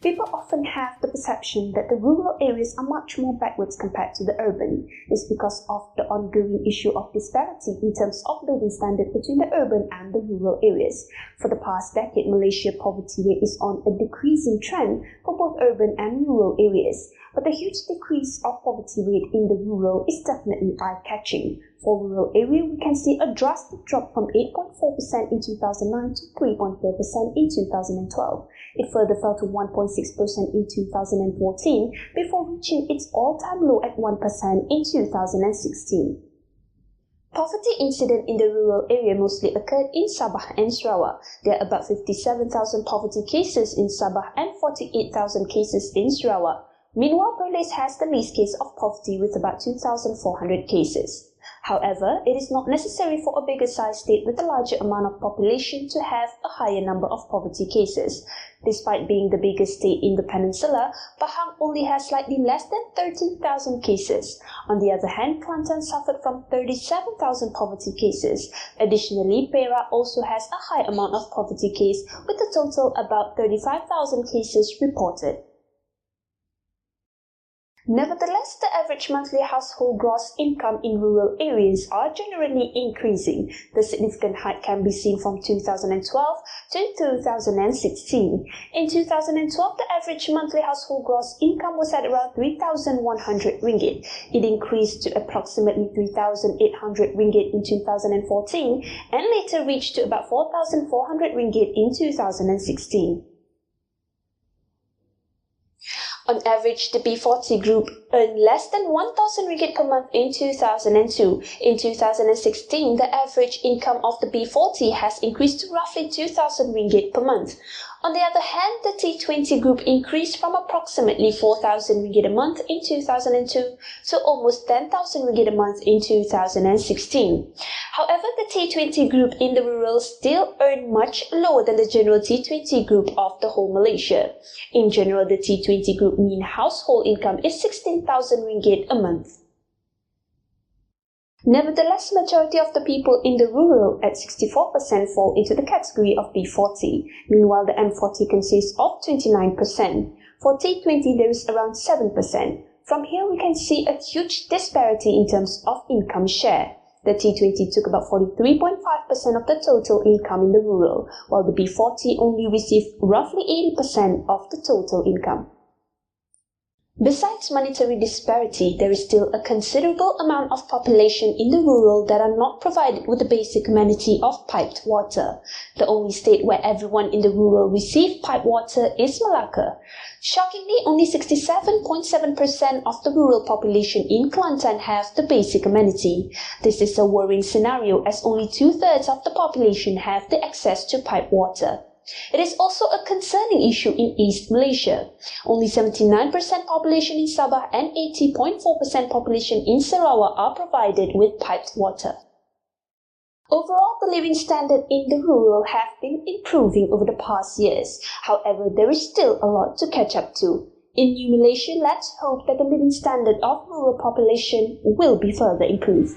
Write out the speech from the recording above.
People often have the perception that the rural areas are much more backwards compared to the urban. It's because of the ongoing issue of disparity in terms of living standard between the urban and the rural areas. For the past decade, Malaysia's poverty rate is on a decreasing trend for both urban and rural areas. But the huge decrease of poverty rate in the rural is definitely eye-catching. For rural area, we can see a drastic drop from 8.4% in 2009 to 3.4% in 2012. It further fell to 1.6% in 2014 before reaching its all-time low at 1% in 2016. Poverty incidents in the rural area mostly occurred in Sabah and Sarawak. There are about 57,000 poverty cases in Sabah and 48,000 cases in Sarawak. Meanwhile, Perlis has the least case of poverty with about 2,400 cases. However, it is not necessary for a bigger-sized state with a larger amount of population to have a higher number of poverty cases. Despite being the biggest state in the peninsula, Pahang only has slightly less than 13,000 cases. On the other hand, Kelantan suffered from 37,000 poverty cases. Additionally, Perak also has a high amount of poverty case with a total about 35,000 cases reported. Nevertheless, the average monthly household gross income in rural areas are generally increasing. The significant hike can be seen from 2012 to 2016. In 2012, the average monthly household gross income was at around 3,100 ringgit. It increased to approximately 3,800 ringgit in 2014 and later reached to about 4,400 ringgit in 2016. On average, the B40 group earned less than 1,000 ringgit per month in 2002. In 2016, the average income of the B40 has increased to roughly 2,000 ringgit per month. On the other hand, the T20 group increased from approximately 4,000 ringgit a month in 2002 to almost 10,000 ringgit a month in 2016. However, the T20 group in the rural still earned much lower than the general T20 group of the whole Malaysia. In general, the T20 group mean household income is 16,000 ringgit a month. Nevertheless, majority of the people in the rural at 64% fall into the category of B40. Meanwhile, the M40 consists of 29%. For T20, there is around 7%. From here, we can see a huge disparity in terms of income share. The T20 took about 43.5% of the total income in the rural, while the B40 only received roughly 80% of the total income. Besides monetary disparity, there is still a considerable amount of population in the rural that are not provided with the basic amenity of piped water. The only state where everyone in the rural receive piped water is Malacca. Shockingly, only 67.7% of the rural population in Kelantan have the basic amenity. This is a worrying scenario as only 2/3 of the population have the access to piped water. It is also a concerning issue in East Malaysia. Only 79% population in Sabah and 80.4% population in Sarawak are provided with piped water. Overall, the living standard in the rural have been improving over the past years. However, there is still a lot to catch up to. In New Malaysia, let's hope that the living standard of rural population will be further improved.